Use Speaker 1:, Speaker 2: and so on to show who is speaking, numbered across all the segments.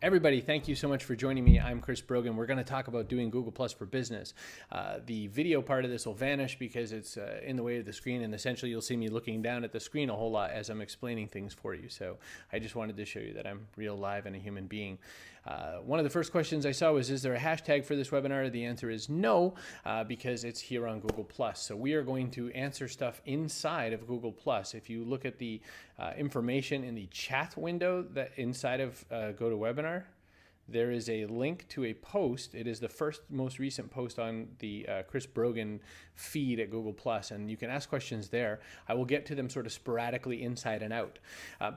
Speaker 1: Everybody, thank you so much for joining me. I'm Chris Brogan. We're going to talk about doing Google Plus for business. The video part of this will vanish because it's in the way of the screen, and essentially you'll see me looking down at the screen a whole lot as I'm explaining things for you. So I just wanted to show you that I'm real live and a human being. One of the first questions I saw was, is there a hashtag for this webinar? The answer is no, because it's here on Google Plus. So we are going to answer stuff inside of Google Plus. If you look at the information in the chat window that inside of GoToWebinar, there is a link to a post. It is the most recent post on the Chris Brogan feed at Google Plus, and you can ask questions there. I will get to them sort of sporadically inside and out.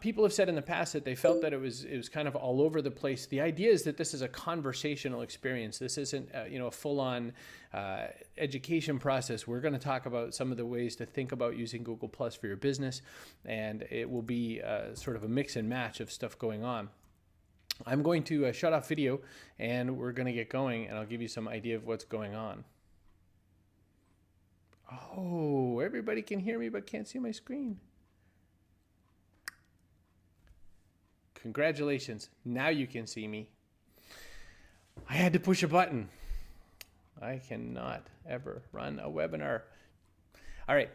Speaker 1: People have said in the past that they felt that it was kind of all over the place. The idea is that this is a conversational experience. This isn't a full-on education process. We're going to talk about some of the ways to think about using Google Plus for your business, and it will be sort of a mix and match of stuff going on. I'm going to shut off video and we're going to get going, and I'll give you some idea of what's going on. Oh, everybody can hear me but can't see my screen. Congratulations. Now you can see me. I had to push a button. I cannot ever run a webinar. All right.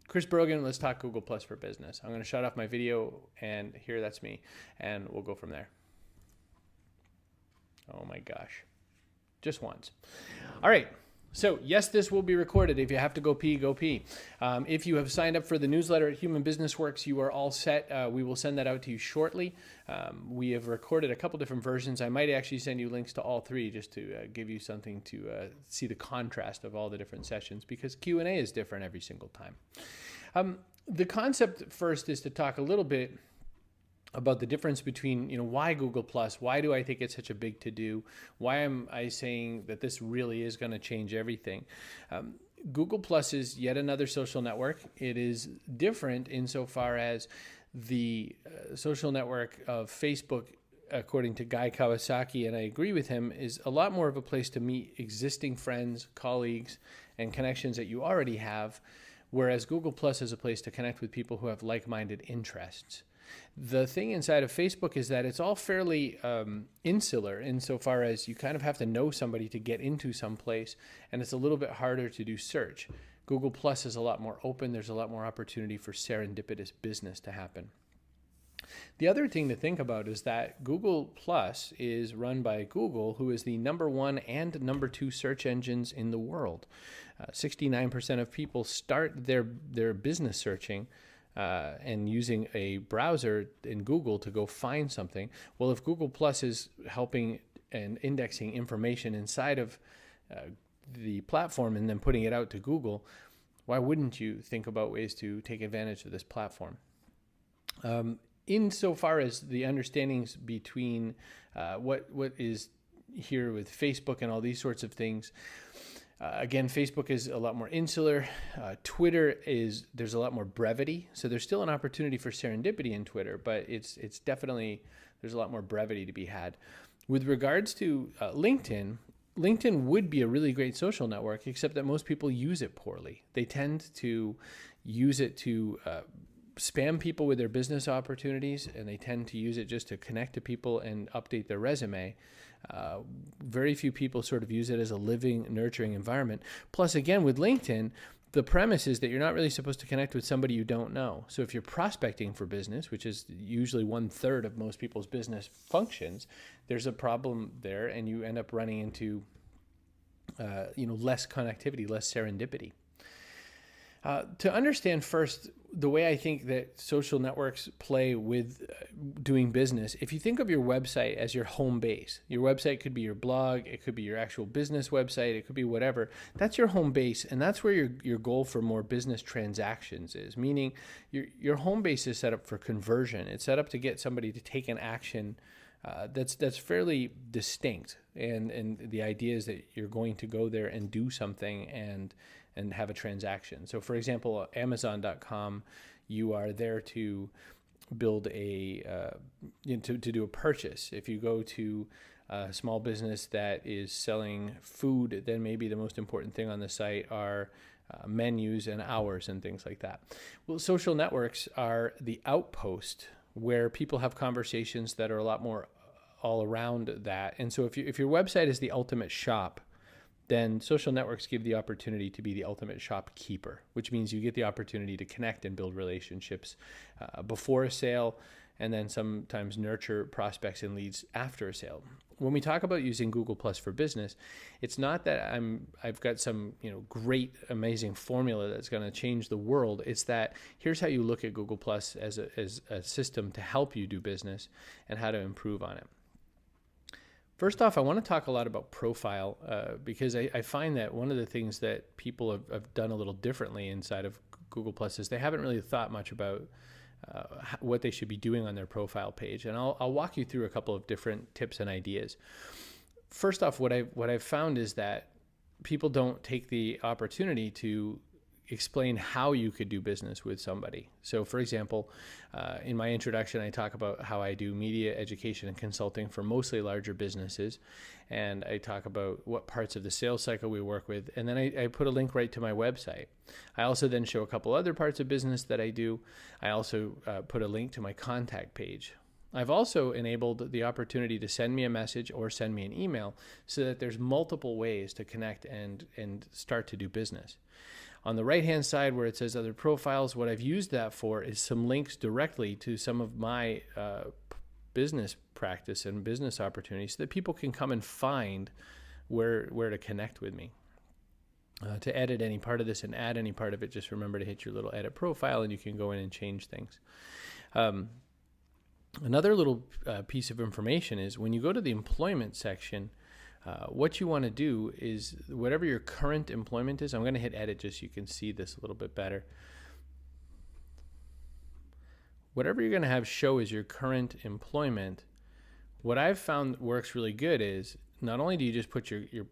Speaker 1: Chris Brogan, let's talk Google Plus for business. I'm going to shut off my video, and here, that's me, and we'll go from there. Oh my gosh, just once. All right, so yes, this will be recorded. If you have to go pee, go pee. If you have signed up for the newsletter at Human Business Works, you are all set. We will send that out to you shortly. We have recorded a couple different versions. I might actually send you links to all three just to give you something to see the contrast of all the different sessions, because Q&A is different every single time. The concept first is to talk a little bit about the difference between, why Google Plus? Why do I think it's such a big to-do? Why am I saying that this really is going to change everything? Google Plus is yet another social network. It is different insofar as the social network of Facebook, according to Guy Kawasaki, and I agree with him, is a lot more of a place to meet existing friends, colleagues, and connections that you already have, whereas Google Plus is a place to connect with people who have like-minded interests. The thing inside of Facebook is that it's all fairly insular insofar as you kind of have to know somebody to get into some place, and it's a little bit harder to do search. Google Plus is a lot more open. There's a lot more opportunity for serendipitous business to happen. The other thing to think about is that Google Plus is run by Google, who is the #1 and #2 search engines in the world. 69% of people start their business searching and using a browser in Google to go find something. Well, if Google Plus is helping and indexing information inside of the platform and then putting it out to Google, why wouldn't you think about ways to take advantage of this platform? Insofar as the understandings between what is here with Facebook and all these sorts of things, again, Facebook is a lot more insular. Twitter there's a lot more brevity. So there's still an opportunity for serendipity in Twitter, but it's definitely, there's a lot more brevity to be had. With regards to LinkedIn would be a really great social network, except that most people use it poorly. They tend to use it to spam people with their business opportunities, and they tend to use it just to connect to people and update their resume. Very few people sort of use it as a living, nurturing environment. Plus, again, with LinkedIn, the premise is that you're not really supposed to connect with somebody you don't know. So if you're prospecting for business, which is usually 1/3 of most people's business functions, there's a problem there, and you end up running into less connectivity, less serendipity. To understand first the way I think that social networks play with doing business, if you think of your website as your home base, your website could be your blog, it could be your actual business website, it could be whatever. That's your home base, and that's where your goal for more business transactions is, meaning your home base is set up for conversion. It's set up to get somebody to take an action that's fairly distinct, and the idea is that you're going to go there and do something and have a transaction. So for example, Amazon.com, you are there to build to do a purchase. If you go to a small business that is selling food, then maybe the most important thing on the site are menus and hours and things like that. Well, social networks are the outpost where people have conversations that are a lot more all around that. And so if your website is the ultimate shop, then social networks give the opportunity to be the ultimate shopkeeper, which means you get the opportunity to connect and build relationships before a sale, and then sometimes nurture prospects and leads after a sale. When we talk about using Google Plus for business, it's not that I've got some great, amazing formula that's going to change the world. It's that here's how you look at Google Plus as a system to help you do business and how to improve on it. First off, I want to talk a lot about profile because I find that one of the things that people have done a little differently inside of Google Plus is they haven't really thought much about what they should be doing on their profile page. And I'll walk you through a couple of different tips and ideas. First off, what I've found is that people don't take the opportunity to explain how you could do business with somebody. So for example, in my introduction, I talk about how I do media education and consulting for mostly larger businesses. And I talk about what parts of the sales cycle we work with. And then I put a link right to my website. I also then show a couple other parts of business that I do. I also put a link to my contact page. I've also enabled the opportunity to send me a message or send me an email so that there's multiple ways to connect and start to do business. On the right-hand side where it says other profiles, what I've used that for is some links directly to some of my business practice and business opportunities so that people can come and find where to connect with me. To edit any part of this and add any part of it, just remember to hit your little edit profile and you can go in and change things. Another little piece of information is when you go to the employment section, what you want to do is whatever your current employment is, I'm going to hit edit just so you can see this a little bit better. Whatever you're going to have show as your current employment, what I've found works really good is not only do you just put your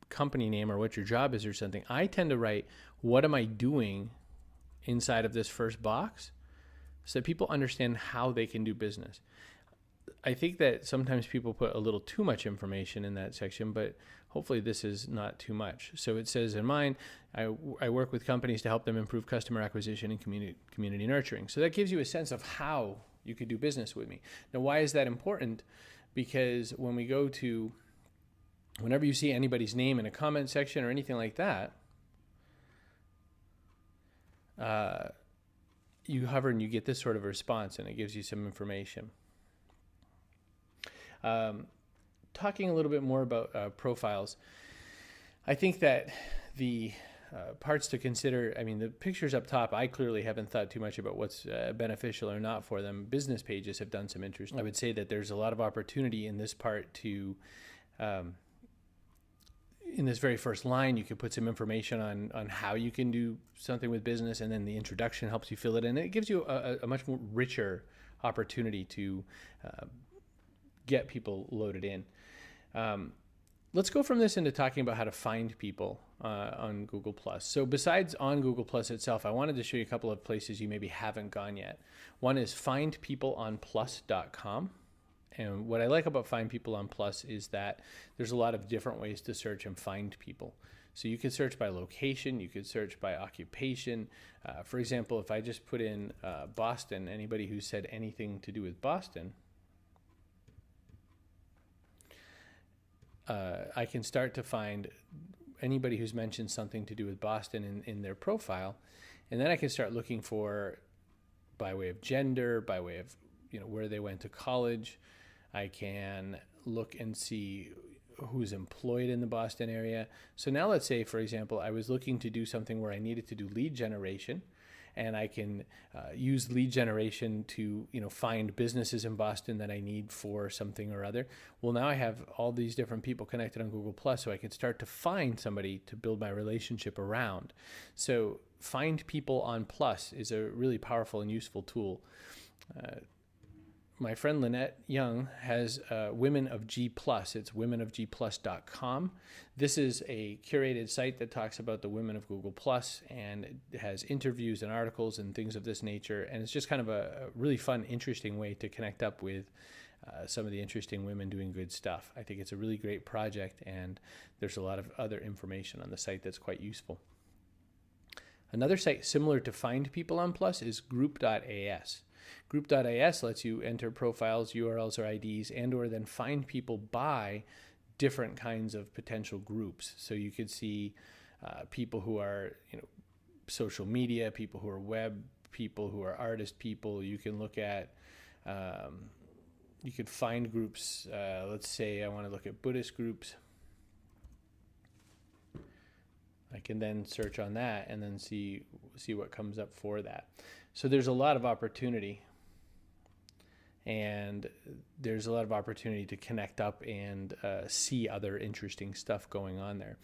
Speaker 1: company name or what your job is or something, I tend to write, what am I doing inside of this first box so that people understand how they can do business. I think that sometimes people put a little too much information in that section, but hopefully this is not too much. So it says in mine, I work with companies to help them improve customer acquisition and community nurturing. So that gives you a sense of how you could do business with me. Now, why is that important? Because when we go to, whenever you see anybody's name in a comment section or anything like that, you hover and you get this sort of response and it gives you some information. Talking a little bit more about profiles, I think that the parts to consider, I mean, the pictures up top, I clearly haven't thought too much about what's beneficial or not for them. Business pages have done some interest. I would say that there's a lot of opportunity in this part to, in this very first line, you could put some information on how you can do something with business, and then the introduction helps you fill it in. It gives you a much more richer opportunity to get people loaded in. Let's go from this into talking about how to find people on Google+. So besides on Google+ itself, I wanted to show you a couple of places you maybe haven't gone yet. One is findpeopleonplus.com. And what I like about Find People on Plus is that there's a lot of different ways to search and find people. So you can search by location, you could search by occupation. For example, if I just put in Boston, anybody who said anything to do with Boston, I can start to find anybody who's mentioned something to do with Boston in their profile. And then I can start looking for by way of gender, by way of where they went to college. I can look and see who's employed in the Boston area. So now let's say, for example, I was looking to do something where I needed to do lead generation, and I can use lead generation to find businesses in Boston that I need for something or other. Well, now I have all these different people connected on Google+, so I can start to find somebody to build my relationship around. So Find People on Plus is a really powerful and useful tool. My friend Lynette Young has Women of G+. It's womenofgplus.com. This is a curated site that talks about the women of Google+, and it has interviews and articles and things of this nature. And it's just kind of a really fun, interesting way to connect up with some of the interesting women doing good stuff. I think it's a really great project, and there's a lot of other information on the site that's quite useful. Another site similar to Find People on Plus is group.as. Group.is lets you enter profiles, URLs, or IDs, and or then find people by different kinds of potential groups. So you could see people who are, social media, people who are web, people who are artist people. You can look at, you could find groups. Let's say I want to look at Buddhist groups. I can then search on that and then see what comes up for that. So there's a lot of opportunity, and there's a lot of opportunity to connect up and see other interesting stuff going on there.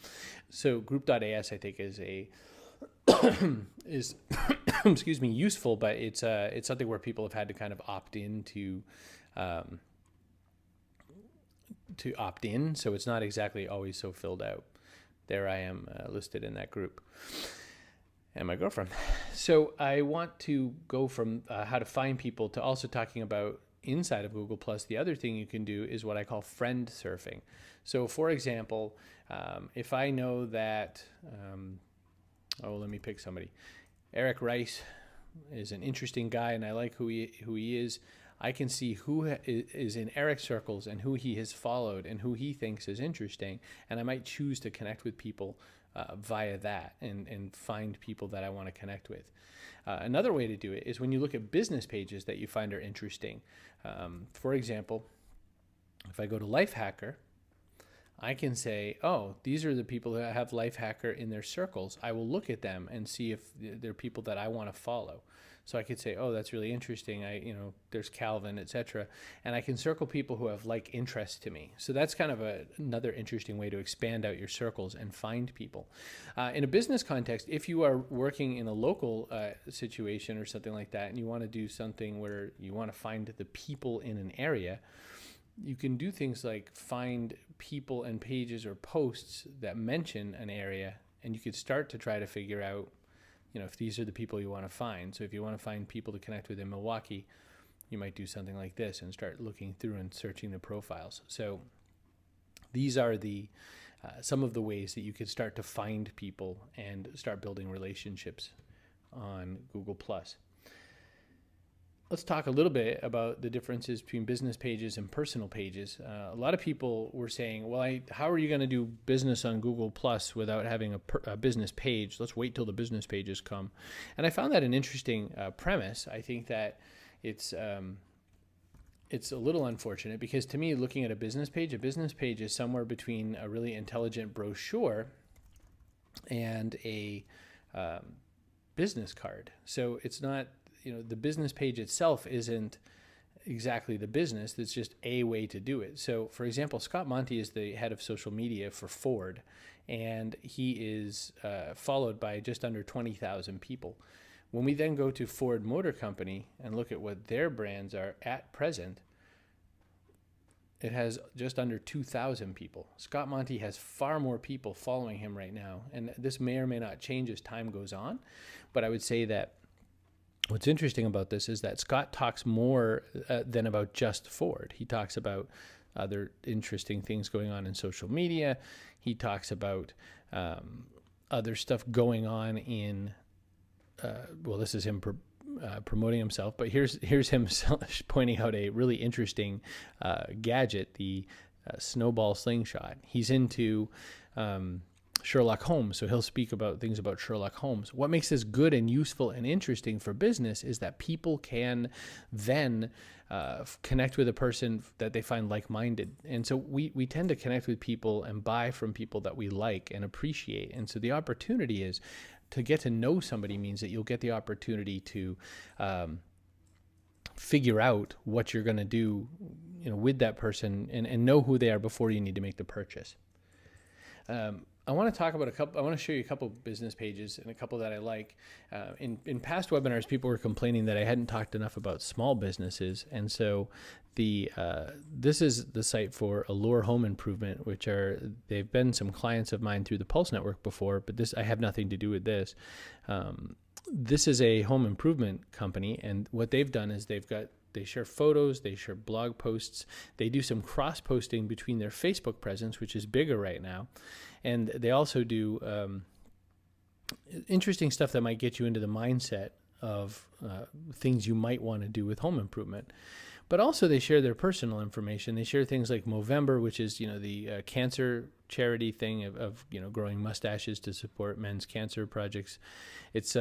Speaker 1: So group.as I think is is excuse me, useful, but it's something where people have had to kind of opt in to opt in, so it's not exactly always so filled out. There I am listed in that group, and my girlfriend. So I want to go from how to find people to also talking about inside of Google+. The other thing you can do is what I call friend surfing. So for example, if I know that, let me pick somebody. Eric Rice is an interesting guy, and I like who he is. I can see who is in Eric's circles and who he has followed and who he thinks is interesting, and I might choose to connect with people via that and find people that I want to connect with. Another way to do it is when you look at business pages that you find are interesting. For example, if I go to Lifehacker, I can say, oh, these are the people that have Lifehacker in their circles. I will look at them and see if they're people that I want to follow. So I could say, oh, that's really interesting. There's Calvin, etc. And I can circle people who have like interests to me. So that's kind of another interesting way to expand out your circles and find people. In a business context, if you are working in a local situation or something like that, and you want to do something where you want to find the people in an area, you can do things like find people and pages or posts that mention an area, and you could start to try to figure out, if these are the people you want to find. So if you want to find people to connect with in Milwaukee, you might do something like this and start looking through and searching the profiles. So these are the some of the ways that you could start to find people and start building relationships on Google+. Let's talk a little bit about the differences between business pages and personal pages. A lot of people were saying, well, how are you going to do business on Google Plus without having a business page? Let's wait till the business pages come. And I found that an interesting premise. I think that it's a little unfortunate because to me, looking at a business page is somewhere between a really intelligent brochure and a business card. So it's not, the business page itself isn't exactly the business. It's just a way to do it. So for example, Scott Monty is the head of social media for Ford, and he is followed by just under 20,000 people. When we then go to Ford Motor Company and look at what their brands are at present, it has just under 2,000 people. Scott Monty has far more people following him right now, and this may or may not change as time goes on, but I would say that what's interesting about this is that Scott talks more than about just Ford. He talks about other interesting things going on in social media. He talks about other stuff going on in, this is him promoting himself, but here's him pointing out a really interesting gadget, the snowball slingshot. He's into Sherlock Holmes, so he'll speak about things about Sherlock Holmes. What makes this good and useful and interesting for business is that people can then connect with a person that they find like-minded. And so we tend to connect with people and buy from people that we like and appreciate. And so the opportunity is to get to know somebody means that you'll get the opportunity to figure out what you're going to do, with that person and know who they are before you need to make the purchase. I want to talk about I want to show you a couple of business pages and a couple that I like. In past webinars, people were complaining that I hadn't talked enough about small businesses. And so this is the site for Allure Home Improvement, they've been some clients of mine through the Pulse Network before, but I have nothing to do with this. This is a home improvement company, and what they've done is they share photos, they share blog posts, they do some cross-posting between their Facebook presence, which is bigger right now, and they also do interesting stuff that might get you into the mindset of things you might want to do with home improvement. But also they share their personal information. They share things like Movember, which is, the cancer charity thing of growing mustaches to support men's cancer projects. It's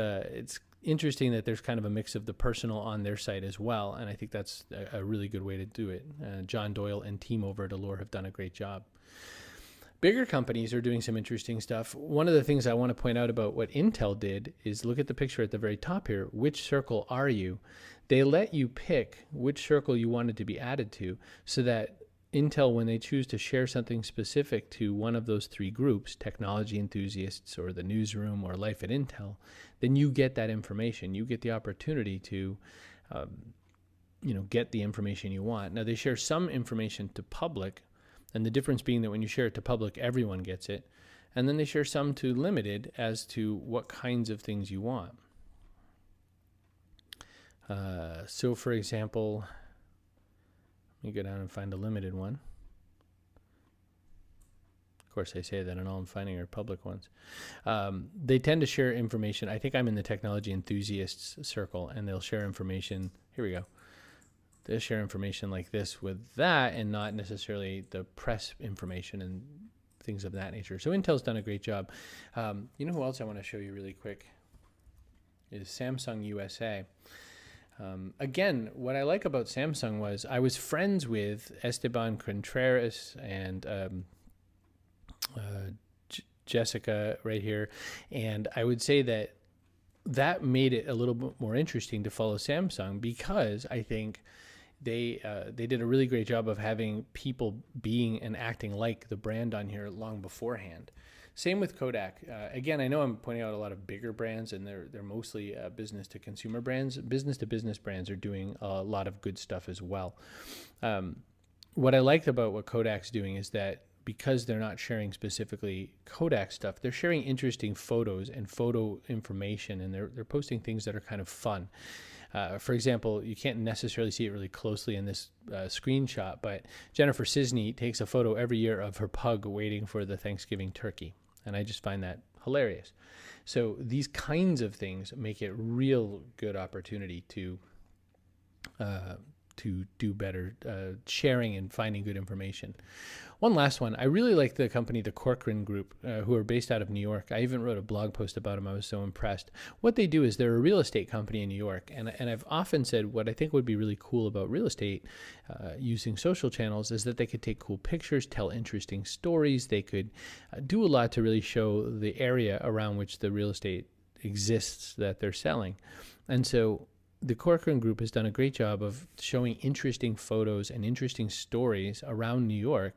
Speaker 1: interesting that there's kind of a mix of the personal on their site as well, and I think that's a really good way to do it. John Doyle and team over at Allure have done a great job. Bigger companies are doing some interesting stuff. One of the things I want to point out about what Intel did is look at the picture at the very top here. Which circle are you? They let you pick which circle you wanted to be added to, so that Intel, when they choose to share something specific to one of those three groups, technology enthusiasts or the newsroom or life at Intel, then you get that information. You get the opportunity to get the information you want. Now, they share some information to public, and the difference being that when you share it to public, everyone gets it. And then they share some to limited as to what kinds of things you want. So, for example, let me go down and find a limited one. Of course, I say that, and all I'm finding are public ones. They tend to share information. I think I'm in the technology enthusiasts circle, and they'll share information. Here we go. They'll share information like this with that, and not necessarily the press information and things of that nature. So Intel's done a great job. You know who else I want to show you really quick is Samsung USA. Again, what I like about Samsung was I was friends with Esteban Contreras and Jessica right here, and I would say that made it a little bit more interesting to follow Samsung, because I think they did a really great job of having people being and acting like the brand on here long beforehand. Same with Kodak. Again, I know I'm pointing out a lot of bigger brands, and they're mostly business to consumer brands. Business to business brands are doing a lot of good stuff as well. What I liked about what Kodak's doing is that because they're not sharing specifically Kodak stuff, they're sharing interesting photos and photo information, and they're posting things that are kind of fun. For example, you can't necessarily see it really closely in this screenshot, but Jennifer Cisney takes a photo every year of her pug waiting for the Thanksgiving turkey, and I just find that hilarious. So these kinds of things make it real good opportunity to do better sharing and finding good information. One last one. I really like the company, the Corcoran Group, who are based out of New York. I even wrote a blog post about them. I was so impressed. What they do is they're a real estate company in New York. And I've often said what I think would be really cool about real estate using social channels is that they could take cool pictures, tell interesting stories. They could do a lot to really show the area around which the real estate exists that they're selling. And so the Corcoran Group has done a great job of showing interesting photos and interesting stories around New York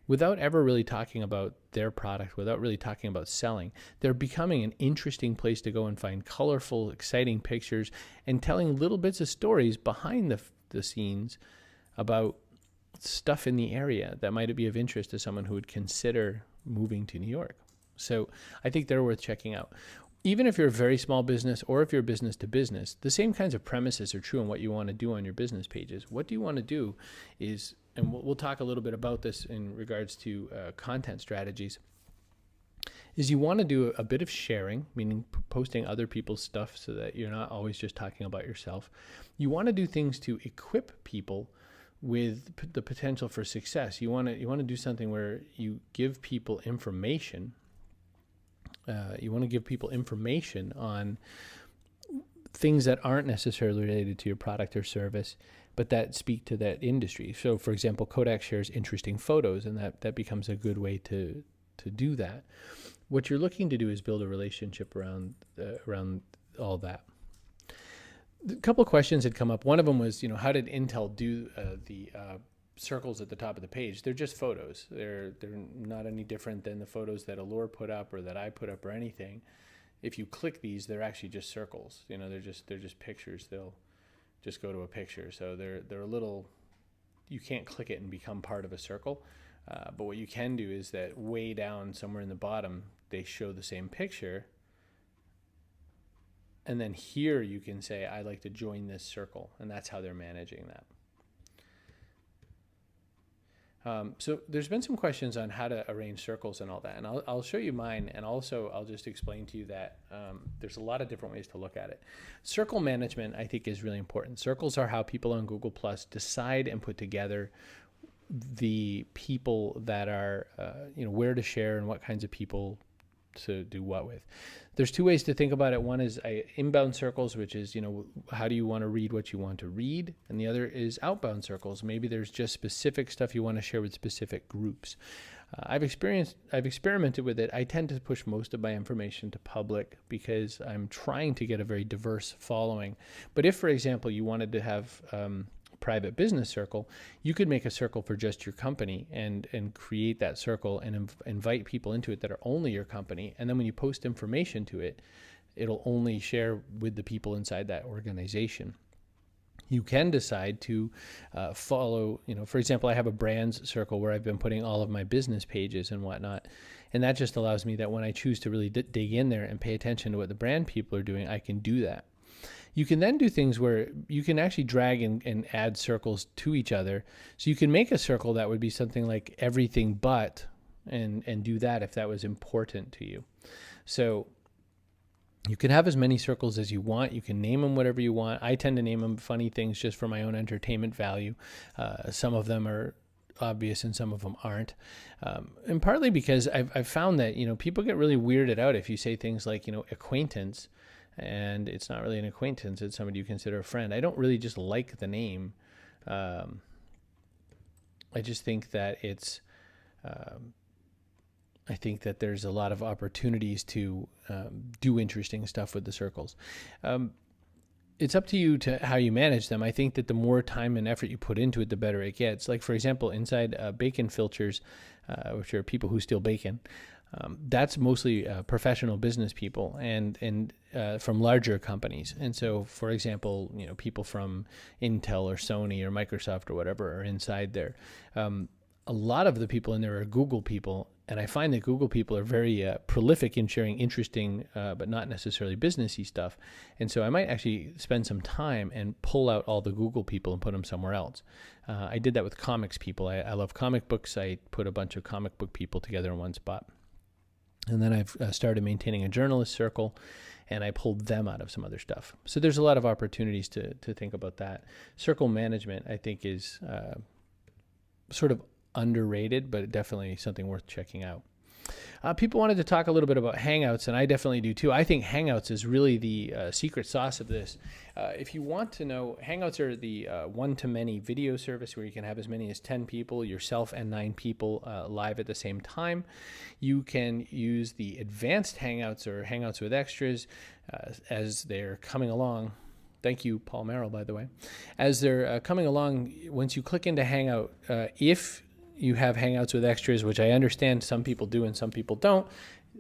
Speaker 1: without ever really talking about their product, without really talking about selling. They're becoming an interesting place to go and find colorful, exciting pictures and telling little bits of stories behind the scenes about stuff in the area that might be of interest to someone who would consider moving to New York. So I think they're worth checking out. Even if you're a very small business or if you're business to business, the same kinds of premises are true in what you want to do on your business pages. What do you want to do is, and we'll talk a little bit about this in regards to content strategies, is you want to do a bit of sharing, meaning posting other people's stuff so that you're not always just talking about yourself. You want to do things to equip people with the potential for success. You want to do something where you give people information. You want to give people information on things that aren't necessarily related to your product or service, but that speak to that industry. So, for example, Kodak shares interesting photos, and that becomes a good way to do that. What you're looking to do is build a relationship around all that. A couple of questions had come up. One of them was, how did Intel do the circles at the top of the page? They're just photos. They're not any different than the photos that Allure put up or that I put up or anything. If you click these, they're actually just circles. They're just pictures. They'll just go to a picture. So they're a little. You can't click it and become part of a circle. But what you can do is that way down somewhere in the bottom, they show the same picture. And then here you can say, I'd like to join this circle. And that's how they're managing that. So there's been some questions on how to arrange circles and all that, and I'll show you mine, and also I'll just explain to you that there's a lot of different ways to look at it. Circle management, I think, is really important. Circles are how people on Google Plus decide and put together the people that are, where to share and what kinds of people to do what with. There's two ways to think about it. One is inbound circles, which is, how do you want to read what you want to read? And the other is outbound circles. Maybe there's just specific stuff you want to share with specific groups. I've experimented with it. I tend to push most of my information to public because I'm trying to get a very diverse following. But if, for example, you wanted to have private business circle, you could make a circle for just your company and create that circle and invite people into it that are only your company. And then when you post information to it, it'll only share with the people inside that organization. You can decide to follow, for example, I have a brands circle where I've been putting all of my business pages and whatnot. And that just allows me that when I choose to really dig in there and pay attention to what the brand people are doing, I can do that. You can then do things where you can actually drag and add circles to each other. So you can make a circle that would be something like everything but, and do that if that was important to you. So you can have as many circles as you want. You can name them whatever you want. I tend to name them funny things just for my own entertainment value. Some of them are obvious and some of them aren't. And partly because I've found that, people get really weirded out if you say things like, acquaintance. And it's not really an acquaintance, it's somebody you consider a friend. I don't really just like the name. I just think that it's, I think that there's a lot of opportunities to do interesting stuff with the circles. It's up to you to how you manage them. I think that the more time and effort you put into it, the better it gets. Like, for example, inside bacon filters, which are people who steal bacon, that's mostly professional business people and from larger companies. And so, for example, people from Intel or Sony or Microsoft or whatever are inside there. A lot of the people in there are Google people, and I find that Google people are very prolific in sharing interesting but not necessarily businessy stuff. And so I might actually spend some time and pull out all the Google people and put them somewhere else. I did that with comics people. I love comic books. I put a bunch of comic book people together in one spot. And then I've started maintaining a journalist circle, and I pulled them out of some other stuff. So there's a lot of opportunities to think about that. Circle management, I think, is sort of underrated, but definitely something worth checking out. People wanted to talk a little bit about Hangouts, and I definitely do too. I think Hangouts is really the secret sauce of this. If you want to know, Hangouts are the one-to-many video service where you can have as many as 10 people, yourself and 9 people live at the same time. You can use the advanced Hangouts or Hangouts with extras as they're coming along. Thank you, Paul Merrill, by the way. As they're coming along, once you click into Hangout, if you have Hangouts with extras, which I understand some people do and some people don't,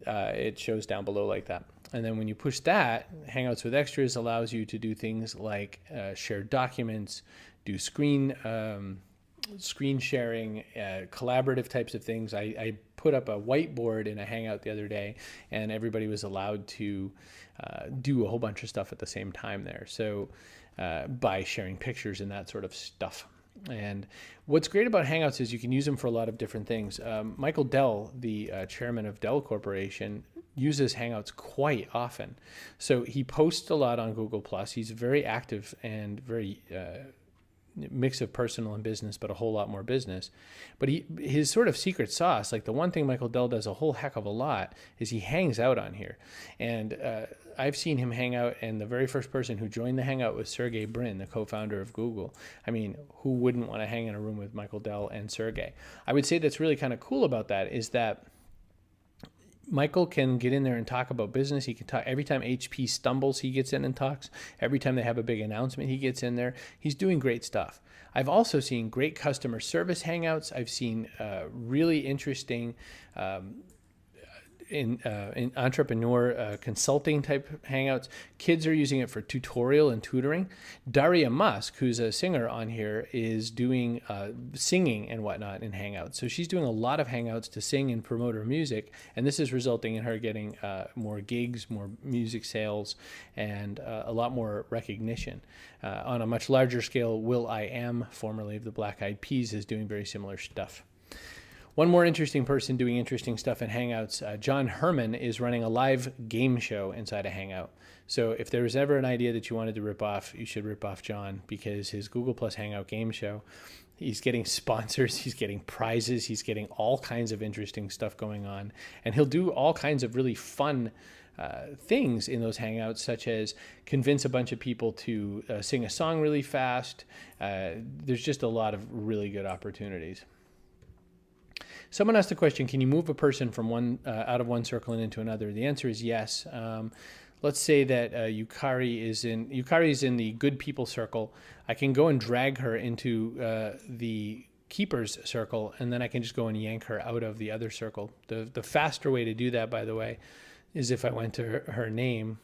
Speaker 1: it shows down below like that. And then when you push that, Hangouts with extras allows you to do things like share documents, do screen sharing, collaborative types of things. I put up a whiteboard in a Hangout the other day, and everybody was allowed to do a whole bunch of stuff at the same time there. So by sharing pictures and that sort of stuff. And what's great about Hangouts is you can use them for a lot of different things. Michael Dell, the chairman of Dell Corporation, uses Hangouts quite often. So he posts a lot on Google+. He's very active and very mix of personal and business, but a whole lot more business. But his sort of secret sauce, like the one thing Michael Dell does a whole heck of a lot, is he hangs out on here. And I've seen him hang out, and the very first person who joined the Hangout was Sergey Brin, the co-founder of Google. I mean, who wouldn't want to hang in a room with Michael Dell and Sergey? I would say that's really kind of cool about that is that Michael can get in there and talk about business. He can talk every time HP stumbles, he gets in and talks. Every time they have a big announcement, he gets in there. He's doing great stuff. I've also seen great customer service Hangouts. I've seen really interesting in entrepreneur consulting type Hangouts. Kids are using it for tutorial and tutoring. Daria Musk, who's a singer on here, is doing singing and whatnot in Hangouts. So she's doing a lot of Hangouts to sing and promote her music, and this is resulting in her getting more gigs, more music sales, and a lot more recognition. On a much larger scale, Will.i.am, formerly of the Black Eyed Peas, is doing very similar stuff. One more interesting person doing interesting stuff in Hangouts, John Herman is running a live game show inside a Hangout. So if there was ever an idea that you wanted to rip off, you should rip off John, because his Google Plus Hangout game show, he's getting sponsors, he's getting prizes, he's getting all kinds of interesting stuff going on. And he'll do all kinds of really fun things in those Hangouts, such as convince a bunch of people to sing a song really fast. There's just a lot of really good opportunities. Someone asked the question, can you move a person from one out of one circle and into another? The answer is yes. Let's say that Yukari is in the good people circle. I can go and drag her into the keepers circle, and then I can just go and yank her out of the other circle. The faster way to do that, by the way, is if I went to her name,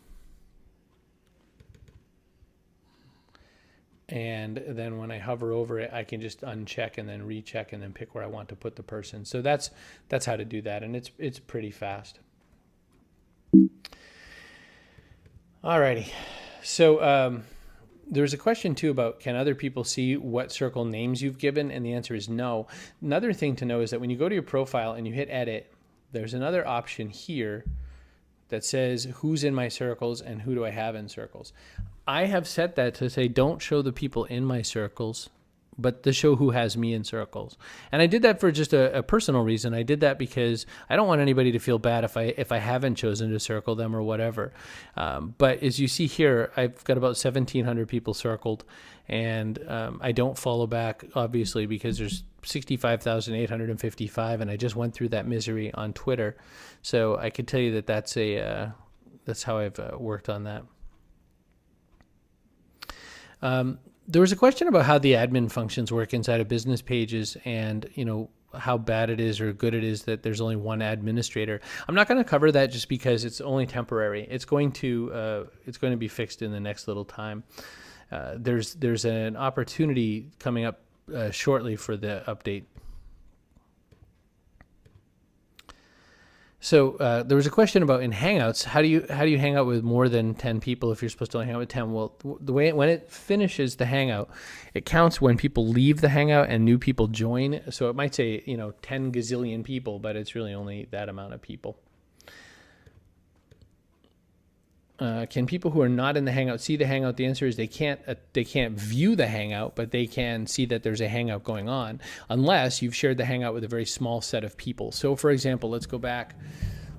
Speaker 1: and then when I hover over it, I can just uncheck and then recheck and then pick where I want to put the person. So that's how to do that, and it's pretty fast. Alrighty, so there's a question too about, can other people see what circle names you've given? And the answer is no. Another thing to know is that when you go to your profile and you hit edit, there's another option here that says who's in my circles and who do I have in circles. I have set that to say don't show the people in my circles, but to show who has me in circles. And I did that for just a personal reason. I did that because I don't want anybody to feel bad if I haven't chosen to circle them or whatever. But as you see here, I've got about 1,700 people circled, and I don't follow back, obviously, because there's 65,855, and I just went through that misery on Twitter. So I could tell you that that's how I've worked on that. There was a question about how the admin functions work inside of business pages, and how bad it is or good it is that there's only one administrator. I'm not going to cover that just because it's only temporary. It's going to be fixed in the next little time. There's an opportunity coming up shortly for the update. So there was a question about in Hangouts, how do you hang out with more than 10 people if you're supposed to only hang out with 10? Well, the way when it finishes the Hangout, it counts when people leave the Hangout and new people join. So it might say 10 gazillion people, but it's really only that amount of people. Can people who are not in the Hangout see the Hangout? The answer is they can't view the Hangout, but they can see that there's a Hangout going on, unless you've shared the Hangout with a very small set of people. So for example, let's go back.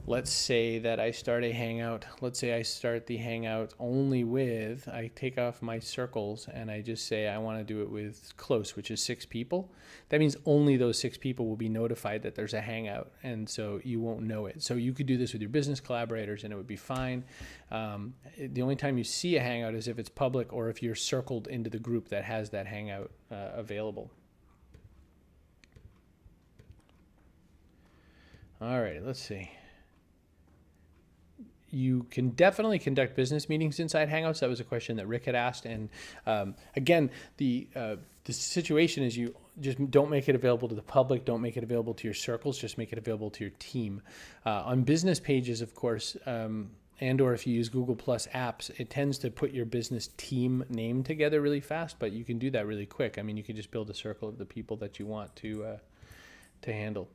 Speaker 1: Let's say that I start a Hangout. Let's say I start the Hangout only with, I take off my circles and I just say I want to do it with close, which is 6 people. That means only those 6 people will be notified that there's a Hangout, and so you won't know it. So you could do this with your business collaborators and it would be fine. The only time you see a Hangout is if it's public or if you're circled into the group that has that Hangout available. All right, let's see. You can definitely conduct business meetings inside Hangouts. That was a question that Rick had asked. And again, the situation is you just don't make it available to the public. Don't make it available to your circles. Just make it available to your team. On business pages, of course, and or if you use Google Plus apps, it tends to put your business team name together really fast, but you can do that really quick. I mean, you can just build a circle of the people that you want to handle.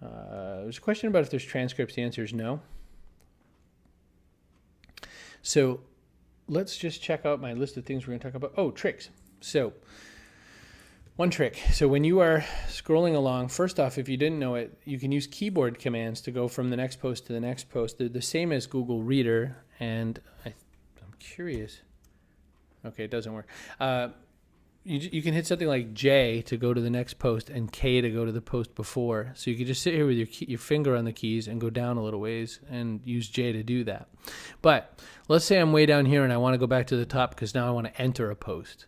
Speaker 1: There's a question about if there's transcripts. The answer is no. So let's just check out my list of things we're going to talk about. Oh, tricks. So one trick. So when you are scrolling along, first off, if you didn't know it, you can use keyboard commands to go from the next post to the next post. They're the same as Google Reader, and I'm curious. Okay, it doesn't work. You can hit something like J to go to the next post and K to go to the post before. So you could just sit here with your finger on the keys and go down a little ways and use J to do that. But let's say I'm way down here and I want to go back to the top because now I want to enter a post.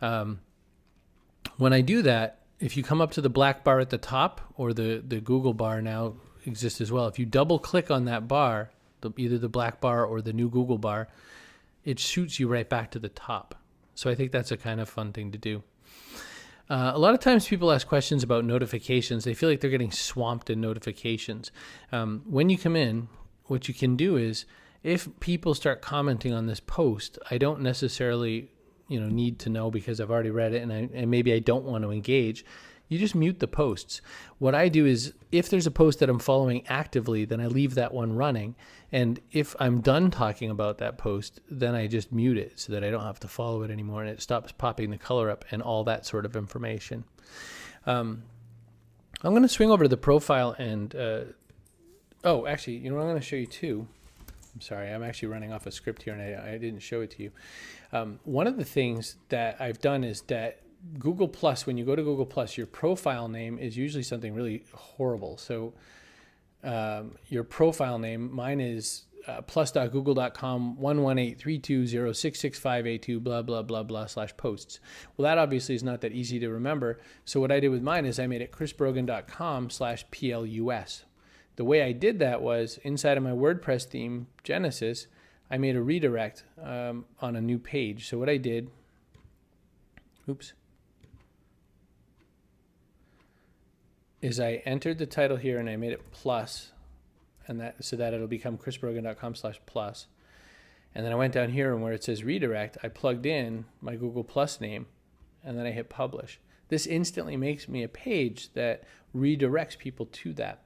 Speaker 1: When I do that, if you come up to the black bar at the top, or the Google bar now exists as well, if you double click on that bar, either the black bar or the new Google bar, it shoots you right back to the top. So I think that's a kind of fun thing to do. A lot of times people ask questions about notifications. They feel like they're getting swamped in notifications. When you come in, what you can do is, if people start commenting on this post, I don't necessarily need to know because I've already read it and maybe I don't want to engage. you just mute the posts. What I do is if there's a post that I'm following actively, then I leave that one running. And if I'm done talking about that post, then I just mute it so that I don't have to follow it anymore and it stops popping the color up and all that sort of information. I'm going to swing over to the profile and, oh, actually, you know what I'm going to show you too? I'm sorry, I'm actually running off a script here and I didn't show it to you. One of the things that I've done is that Google Plus, when you go to Google Plus, your profile name is usually something really horrible. So your profile name, mine is plus.google.com 11832066582 blah blah blah blah /posts. Well, that obviously is not that easy to remember. So what I did with mine is I made it chrisbrogan.com/plus. The way I did that was inside of my WordPress theme, Genesis, I made a redirect on a new page. So what I did, is I entered the title here and I made it plus, and that so that it'll become chrisbrogan.com/plus. And then I went down here and where it says redirect, I plugged in my Google Plus name and then I hit publish. This instantly makes me a page that redirects people to that.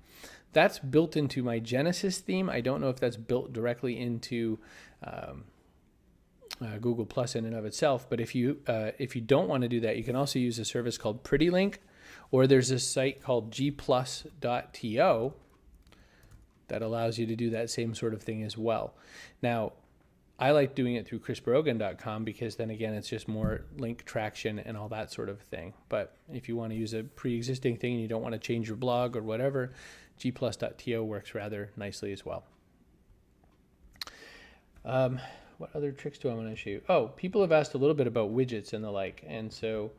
Speaker 1: That's built into my Genesis theme. I don't know if that's built directly into Google Plus in and of itself, but if you don't want to do that, you can also use a service called PrettyLink, or there's a site called gplus.to that allows you to do that same sort of thing as well. Now, I like doing it through chrisbrogan.com because then again, it's just more link traction and all that sort of thing. But if you want to use a pre-existing thing and you don't want to change your blog or whatever, gplus.to works rather nicely as well. What other tricks do I want to show you? Oh, people have asked a little bit about widgets and the like. And so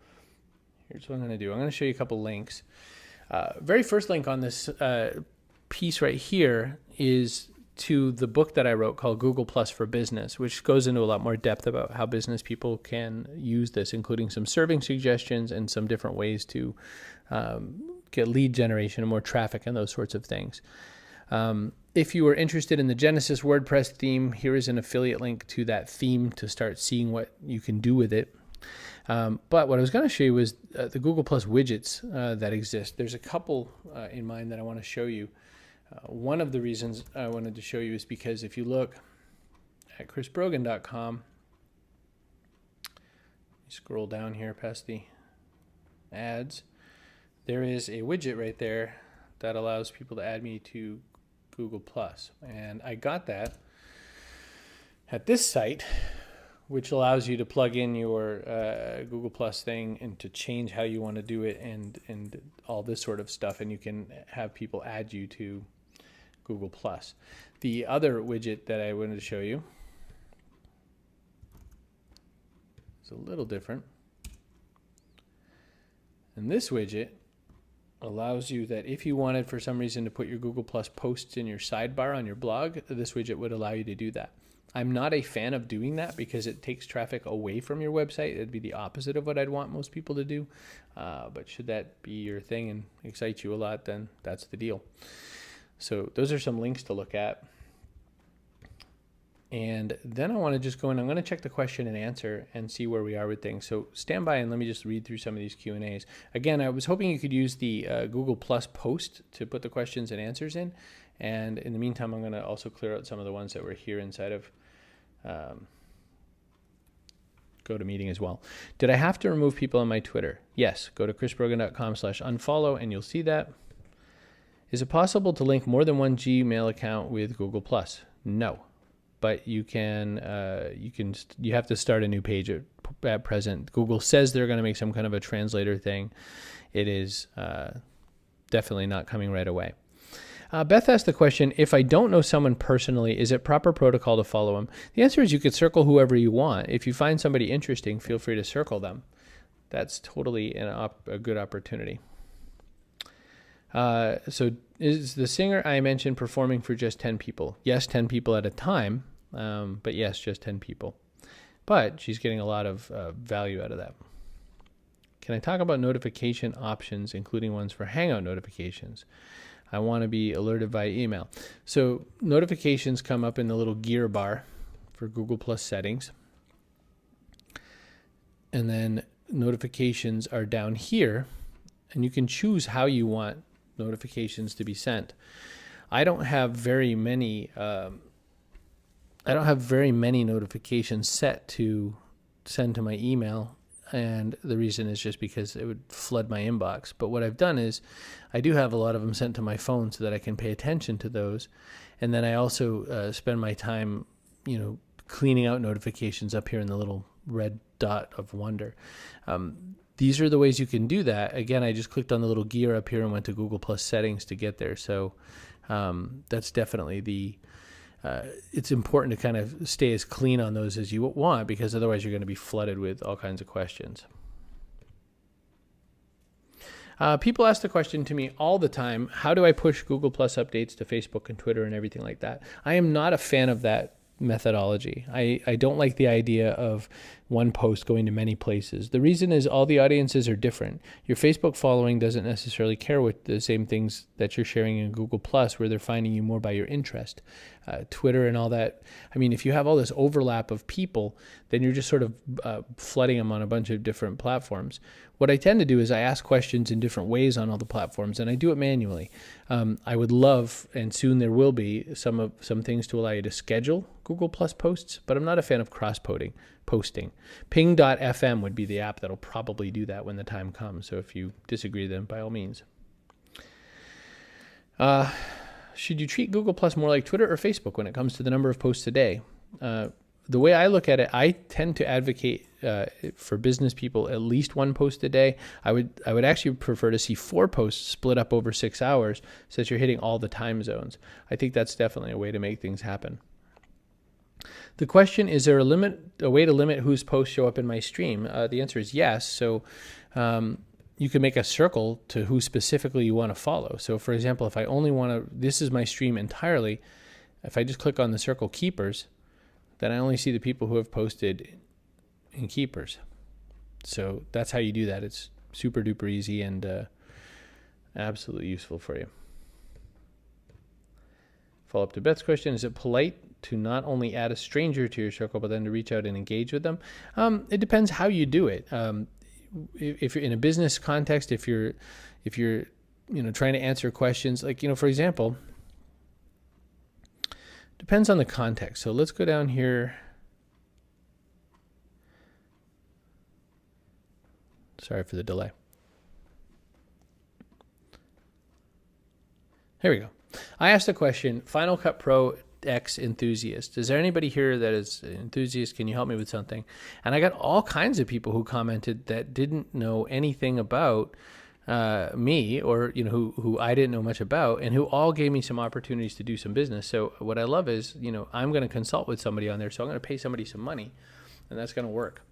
Speaker 1: here's what I'm going to do. I'm going to show you a couple links. Very first link on this piece right here is to the book that I wrote called Google Plus for Business, which goes into a lot more depth about how business people can use this, including some serving suggestions and some different ways to get lead generation and more traffic and those sorts of things. If you are interested in the Genesis WordPress theme, here is an affiliate link to that theme to start seeing what you can do with it. But what I was going to show you was the Google Plus widgets that exist. There's a couple in mind that I want to show you. One of the reasons I wanted to show you is because if you look at chrisbrogan.com, scroll down here past the ads, there is a widget right there that allows people to add me to Google Plus. And I got that at this site, which allows you to plug in your Google Plus thing and to change how you want to do it and all this sort of stuff. And you can have people add you to Google Plus. The other widget that I wanted to show you is a little different. And this widget allows you that if you wanted for some reason to put your Google Plus posts in your sidebar on your blog, this widget would allow you to do that. I'm not a fan of doing that because it takes traffic away from your website. It'd be the opposite of what I'd want most people to do. But should that be your thing and excite you a lot, then that's the deal. So those are some links to look at. And then I want to just go in, I'm going to check the question and answer and see where we are with things. So stand by and let me just read through some of these Q&As. Again, I was hoping you could use the Google Plus post to put the questions and answers in. And in the meantime, I'm going to also clear out some of the ones that were here inside of GoToMeeting as well. Did I have to remove people on my Twitter? Yes. Go to chrisbrogan.com/unfollow and you'll see that. Is it possible to link more than one Gmail account with Google Plus? No. But you can, you have to start a new page at present. Google says they're going to make some kind of a translator thing. It is definitely not coming right away. Beth asked the question, if I don't know someone personally, is it proper protocol to follow them? The answer is you could circle whoever you want. If you find somebody interesting, feel free to circle them. That's totally a good opportunity. So is the singer I mentioned performing for just 10 people? Yes, 10 people at a time. But yes, just 10 people. But she's getting a lot of value out of that. Can I talk about notification options, including ones for Hangout notifications? I want to be alerted via email. So notifications come up in the little gear bar for Google Plus settings. And then notifications are down here. and you can choose how you want notifications to be sent. I don't have very many notifications set to send to my email, and the reason is just because it would flood my inbox. But what I've done is I do have a lot of them sent to my phone so that I can pay attention to those, and then I also spend my time, cleaning out notifications up here in the little red dot of wonder. These are the ways you can do that. Again, I just clicked on the little gear up here and went to Google Plus settings to get there. So that's definitely it's important to kind of stay as clean on those as you want, because otherwise you're going to be flooded with all kinds of questions. People ask the question to me all the time, how do I push Google Plus updates to Facebook and Twitter and everything like that? I am not a fan of that methodology. I don't like the idea of one post going to many places. The reason is all the audiences are different. Your Facebook following doesn't necessarily care what the same things that you're sharing in Google Plus, where they're finding you more by your interest. Twitter and all that. I mean, if you have all this overlap of people, then you're just sort of flooding them on a bunch of different platforms. What I tend to do is I ask questions in different ways on all the platforms, and I do it manually. I would love, and soon there will be, some things to allow you to schedule Google Plus posts, but I'm not a fan of cross-posting. Ping.fm would be the app that'll probably do that when the time comes. So if you disagree, then by all means. Should you treat Google Plus more like Twitter or Facebook when it comes to the number of posts a day? The way I look at it, I tend to advocate for business people at least one post a day. I would actually prefer to see 4 posts split up over 6 hours so that you're hitting all the time zones. I think that's definitely a way to make things happen. The question, is there a way to limit whose posts show up in my stream? The answer is yes. So you can make a circle to who specifically you want to follow. So for example, if I only want to, this is my stream entirely, if I just click on the circle keepers, then I only see the people who have posted in keepers. So that's how you do that. It's super duper easy and absolutely useful for you. Follow up to Beth's question, is it polite to not only add a stranger to your circle, but then to reach out and engage with them? It depends how you do it. If you're in a business context, if you're trying to answer questions, like, for example, depends on the context. So let's go down here. Sorry for the delay. Here we go. I asked a question, Final Cut Pro X enthusiast. Is there anybody here that is an enthusiast? Can you help me with something? And I got all kinds of people who commented that didn't know anything about me, or who I didn't know much about, and who all gave me some opportunities to do some business. So what I love is, I'm going to consult with somebody on there, so I'm going to pay somebody some money, and that's going to work.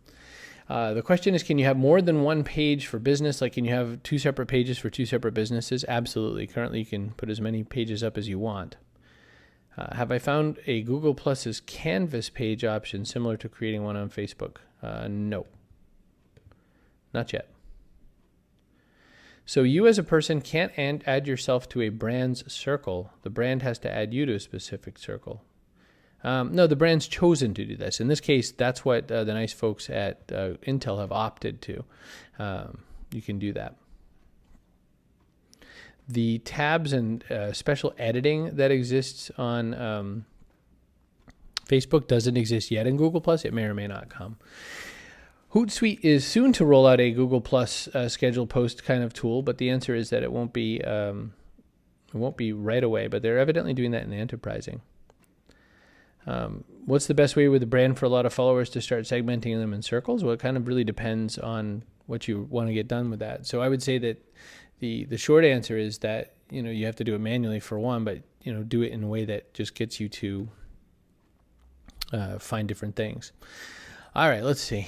Speaker 1: The question is, can you have more than one page for business? Like, can you have 2 separate pages for 2 separate businesses? Absolutely. Currently, you can put as many pages up as you want. Have I found a Google Plus's Canvas page option similar to creating one on Facebook? No, not yet. So you as a person can't add yourself to a brand's circle. The brand has to add you to a specific circle. No, the brand's chosen to do this. In this case, that's what the nice folks at Intel have opted to. You can do that. The tabs and special editing that exists on Facebook doesn't exist yet in Google+. It may or may not come. Hootsuite is soon to roll out a Google Plus scheduled post kind of tool, but the answer is that it won't be right away. But they're evidently doing that in enterprising. What's the best way with a brand for a lot of followers to start segmenting them in circles? Well, it kind of really depends on what you want to get done with that. So I would say that the short answer is that you have to do it manually for one, but do it in a way that just gets you to find different things. All right, let's see.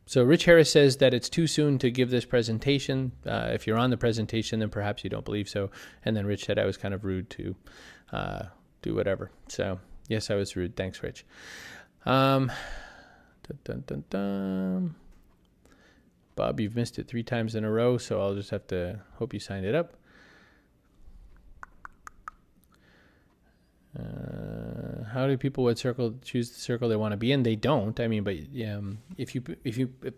Speaker 1: So Rich Harris says that it's too soon to give this presentation. If you're on the presentation, then perhaps you don't believe so. And then Rich said I was kind of rude to do whatever. So yes, I was rude. Thanks, Rich. Bob, you've missed it 3 times in a row, so I'll just have to hope you signed it up. how do people what circle choose the circle they want to be in? They don't. I mean, but if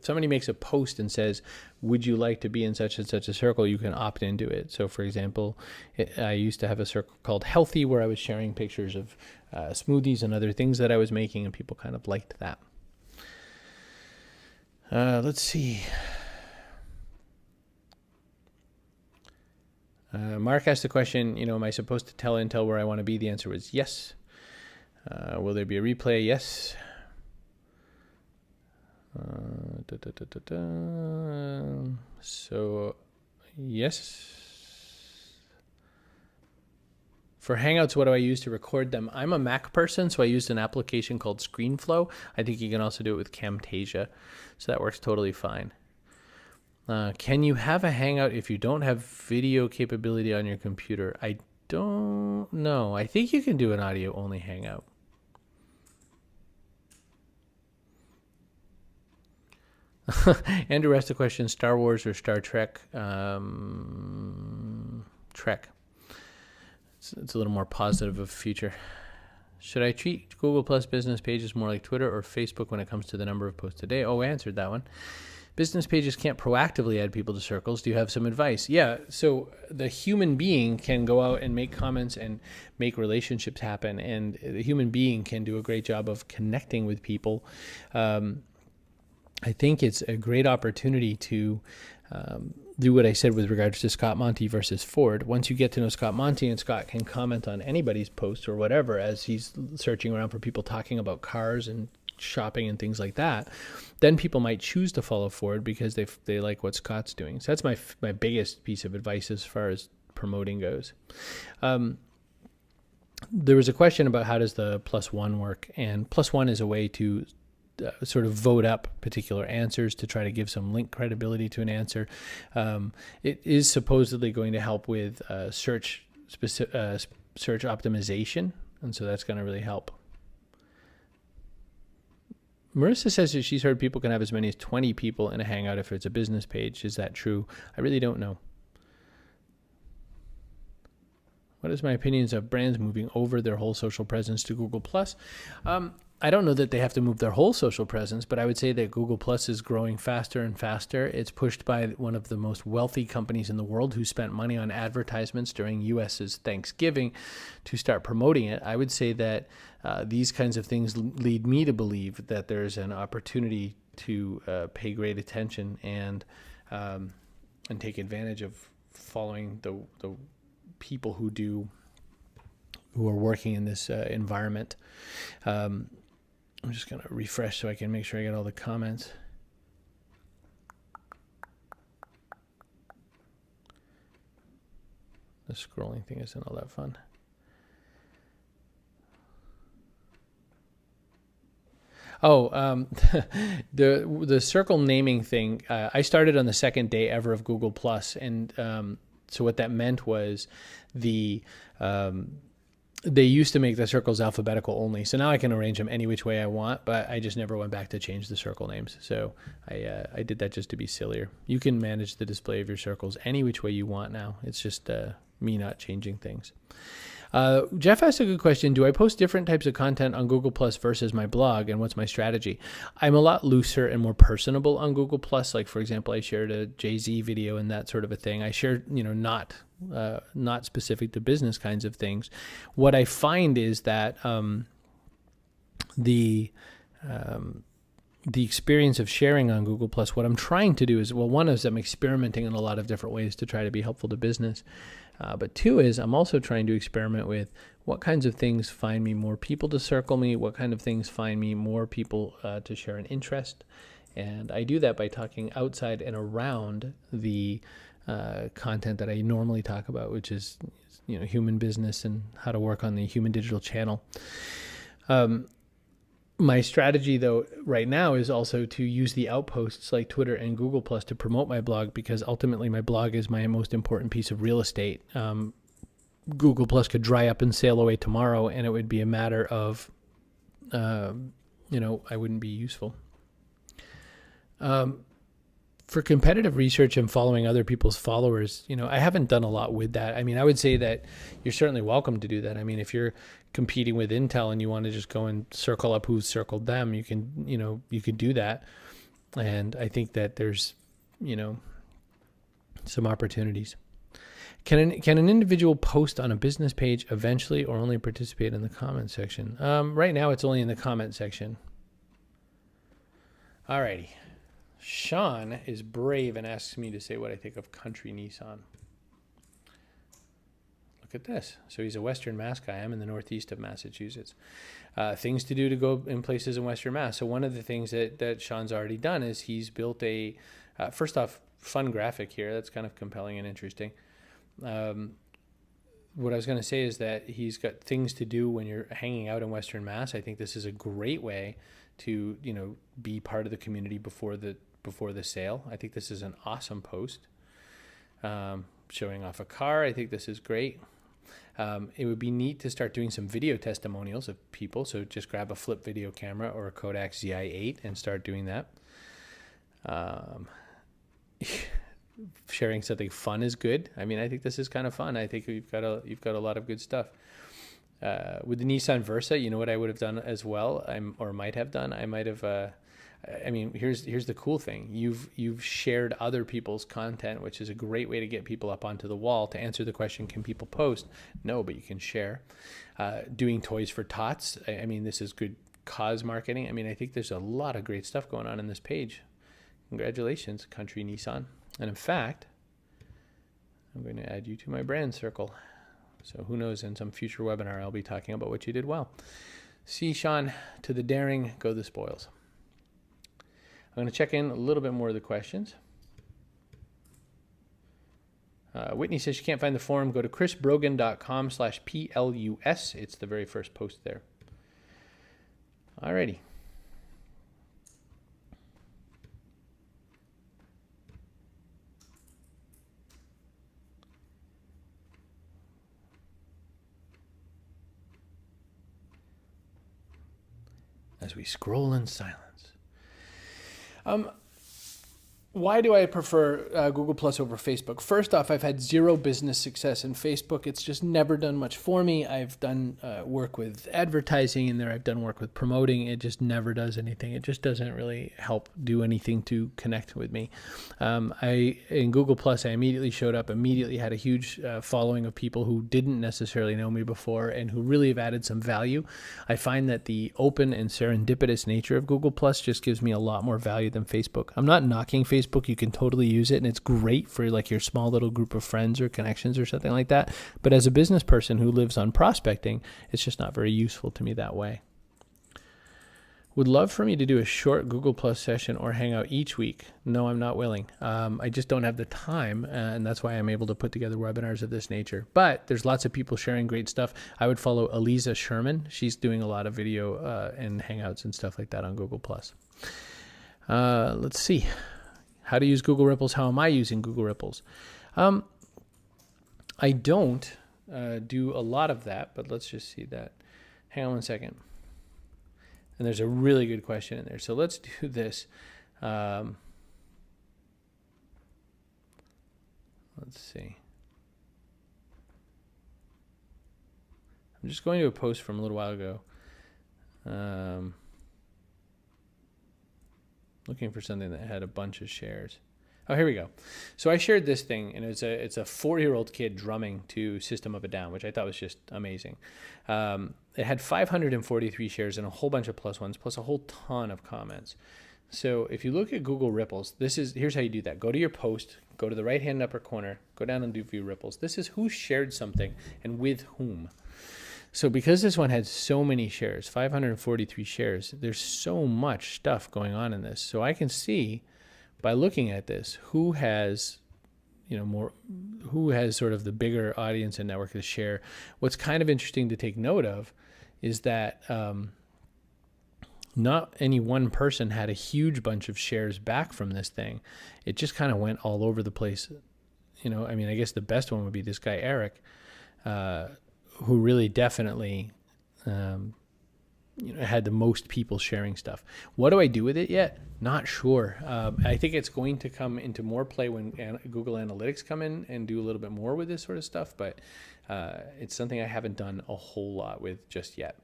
Speaker 1: somebody makes a post and says, "Would you like to be in such and such a circle?" you can opt into it. So, for example, I used to have a circle called Healthy where I was sharing pictures of smoothies and other things that I was making, and people kind of liked that. Let's see. Mark asked the question, am I supposed to tell Intel where I want to be? The answer was yes. Will there be a replay? Yes. So, yes. For Hangouts, what do I use to record them? I'm a Mac person, so I used an application called ScreenFlow. I think you can also do it with Camtasia, so that works totally fine. Can you have a Hangout if you don't have video capability on your computer? I don't know. I think you can do an audio-only Hangout. Andrew asked the question, Star Wars or Star Trek? Trek. It's a little more positive of a future. Should I treat Google Plus business pages more like Twitter or Facebook when it comes to the number of posts a day? Oh, I answered that one. Business pages can't proactively add people to circles. Do you have some advice? Yeah, so the human being can go out and make comments and make relationships happen, and the human being can do a great job of connecting with people. I think it's a great opportunity to do what I said with regards to Scott Monty versus Ford. Once you get to know Scott Monty and Scott can comment on anybody's post or whatever as he's searching around for people talking about cars and shopping and things like that, then people might choose to follow Ford because they like what Scott's doing. So that's my biggest piece of advice as far as promoting goes. There was a question about how does the +1 work, and +1 is a way to sort of vote up particular answers to try to give some link credibility to an answer. It is supposedly going to help with search optimization, and so that's going to really help. Marissa says that she's heard people can have as many as 20 people in a Hangout if it's a business page. Is that true? I really don't know. What is my opinions of brands moving over their whole social presence to Google+? I don't know that they have to move their whole social presence, but I would say that Google Plus is growing faster and faster. It's pushed by one of the most wealthy companies in the world who spent money on advertisements during US's Thanksgiving to start promoting it. I would say that these kinds of things lead me to believe that there's an opportunity to pay great attention and take advantage of following the people who are working in this environment. I'm just going to refresh so I can make sure I get all the comments. The scrolling thing isn't all that fun. Oh, the circle naming thing, I started on the second day ever of Google+, and so what that meant was they used to make the circles alphabetical only. So now I can arrange them any which way I want, but I just never went back to change the circle names. So I did that just to be sillier. You can manage the display of your circles any which way you want now. It's just me not changing things. Jeff asked a good question. Do I post different types of content on Google Plus versus my blog, and what's my strategy? I'm a lot looser and more personable on Google Plus. Like, for example, I shared a Jay-Z video and that sort of a thing. I shared, not specific to business kinds of things. What I find is that the experience of sharing on Google Plus, what I'm trying to do is, well, one is I'm experimenting in a lot of different ways to try to be helpful to business. But two is I'm also trying to experiment with what kinds of things find me more people to circle me, what kind of things find me more people to share an interest. And I do that by talking outside and around the content that I normally talk about, which is, human business and how to work on the human digital channel. My strategy, though, right now is also to use the outposts like Twitter and Google Plus to promote my blog, because ultimately my blog is my most important piece of real estate. Google Plus could dry up and sail away tomorrow, and it would be a matter of, I wouldn't be useful. For competitive research and following other people's followers, I haven't done a lot with that. I mean, I would say that you're certainly welcome to do that. I mean, if you're competing with Intel and you want to just go and circle up who's circled them, you can do that. And I think that there's, some opportunities. Can an individual post on a business page eventually, or only participate in the comment section? Right now it's only in the comment section. Alrighty. Sean is brave and asks me to say what I think of Country Nissan. Look at this. So he's a Western Mass guy. I'm in the northeast of Massachusetts. Things to do to go in places in Western Mass. So one of the things that Sean's already done is he's built a, first off, fun graphic here. That's kind of compelling and interesting. What I was going to say is that he's got things to do when you're hanging out in Western Mass. I think this is a great way to, be part of the community before the sale. I think this is an awesome post. Showing off a car. I think this is great. It would be neat to start doing some video testimonials of people. So just grab a flip video camera or a Kodak ZI-8 and start doing that. Sharing something fun is good. I mean, I think this is kind of fun. I think you've got a lot of good stuff. With the Nissan Versa, you know what I would have done as well, or might have done. I might have. I mean, here's the cool thing. You've shared other people's content, which is a great way to get people up onto the wall. To answer the question, can people post? No, but you can share. Doing Toys for Tots. I mean, this is good cause marketing. I mean, I think there's a lot of great stuff going on in this page. Congratulations, Country Nissan. And in fact, I'm going to add you to my brand circle. So who knows, in some future webinar, I'll be talking about what you did well. See, Sean, to the daring, go the spoils. I'm going to check in a little bit more of the questions. Whitney says she can't find the forum. Go to chrisbrogan.com/PLUS. It's the very first post there. Alrighty. As we scroll in silence. Why do I prefer Google Plus over Facebook? First off, I've had zero business success in Facebook. It's just never done much for me. I've done work with advertising in there. I've done work with promoting. It just never does anything. It just doesn't really help do anything to connect with me. In Google Plus, I immediately showed up, immediately had a huge following of people who didn't necessarily know me before and who really have added some value. I find that the open and serendipitous nature of Google Plus just gives me a lot more value than Facebook. I'm not knocking Facebook. You can totally use it, and it's great for like your small little group of friends or connections or something like that. But as a business person who lives on prospecting, it's just not very useful to me that way. Would love for me to do a short Google Plus session or hangout each week. No, I'm not willing. I just don't have the time, and that's why I'm able to put together webinars of this nature. But there's lots of people sharing great stuff. I would follow Eliza Sherman. She's doing a lot of video and hangouts and stuff like that on Google Plus. Let's see. How to use Google Ripples. How am I using Google Ripples? I don't do a lot of that, but let's just see that. Hang on one second. And there's a really good question in there. So let's do this. Let's see. I'm just going to a post from a little while ago. Looking for something that had a bunch of shares. Oh, here we go. So I shared this thing, and it's a 4-year-old kid drumming to System of a Down, which I thought was just amazing. It had 543 shares and a whole bunch of plus ones, plus a whole ton of comments. So if you look at Google Ripples, here's how you do that. Go to your post, go to the right-hand upper corner, go down and do View Ripples. This is who shared something and with whom. So because this one had so many shares, 543 shares, there's so much stuff going on in this. So I can see by looking at this who has, who has sort of the bigger audience and network to share. What's kind of interesting to take note of is that not any one person had a huge bunch of shares back from this thing. It just kind of went all over the place. I mean, I guess the best one would be this guy, Eric, who really definitely had the most people sharing stuff. What do I do with it yet? Not sure. I think it's going to come into more play when Google Analytics come in and do a little bit more with this sort of stuff, but it's something I haven't done a whole lot with just yet.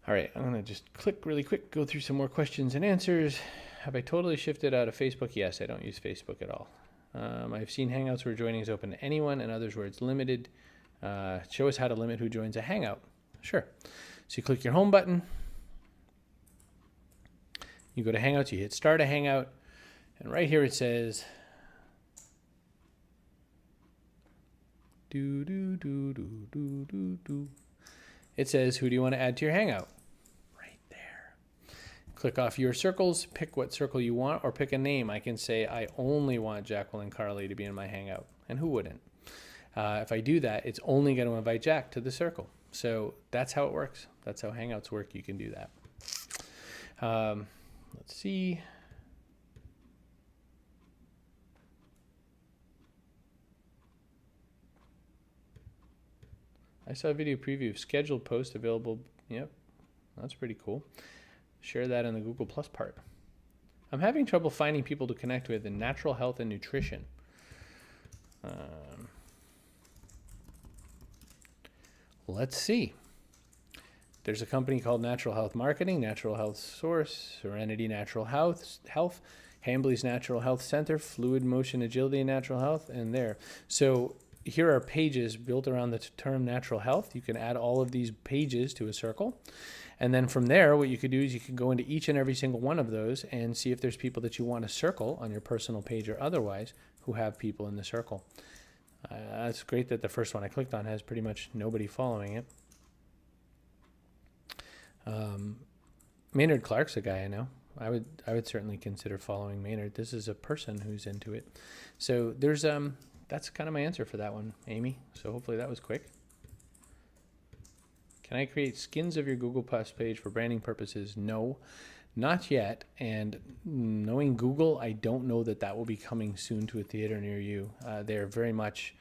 Speaker 1: All right, I'm going to just click really quick, go through some more questions and answers. Have I totally shifted out of Facebook? Yes, I don't use Facebook at all. I've seen Hangouts where joining is open to anyone and others where it's limited. Show us how to limit who joins a Hangout. Sure. So you click your home button, you go to Hangouts, you hit start a Hangout, and right here it says, it says, who do you want to add to your Hangout? Right there. Click off your circles, pick what circle you want, or pick a name. I can say, I only want Jacqueline Carley to be in my Hangout, and who wouldn't? If I do that, it's only going to invite Jack to the circle. So that's how it works. That's how Hangouts work. You can do that. Let's see. I saw a video preview of scheduled post available. Yep, that's pretty cool. Share that in the Google Plus part. I'm having trouble finding people to connect with in natural health and nutrition. Let's see. There's a company called Natural Health Marketing, Natural Health Source, Serenity Natural Health, Hambly's Natural Health Center, Fluid Motion Agility Natural Health, and there. So here are pages built around the term natural health. You can add all of these pages to a circle. And then from there, what you could do is you can go into each and every single one of those and see if there's people that you want to circle on your personal page or otherwise who have people in the circle. It's great that the first one I clicked on has pretty much nobody following it. Maynard Clark's a guy I know. I would certainly consider following Maynard. This is a person who's into it. So there's that's kind of my answer for that one, Amy. So hopefully that was quick. Can I create skins of your Google Plus page for branding purposes? No, not yet. And knowing Google, I don't know that that will be coming soon to a theater near you. They're very much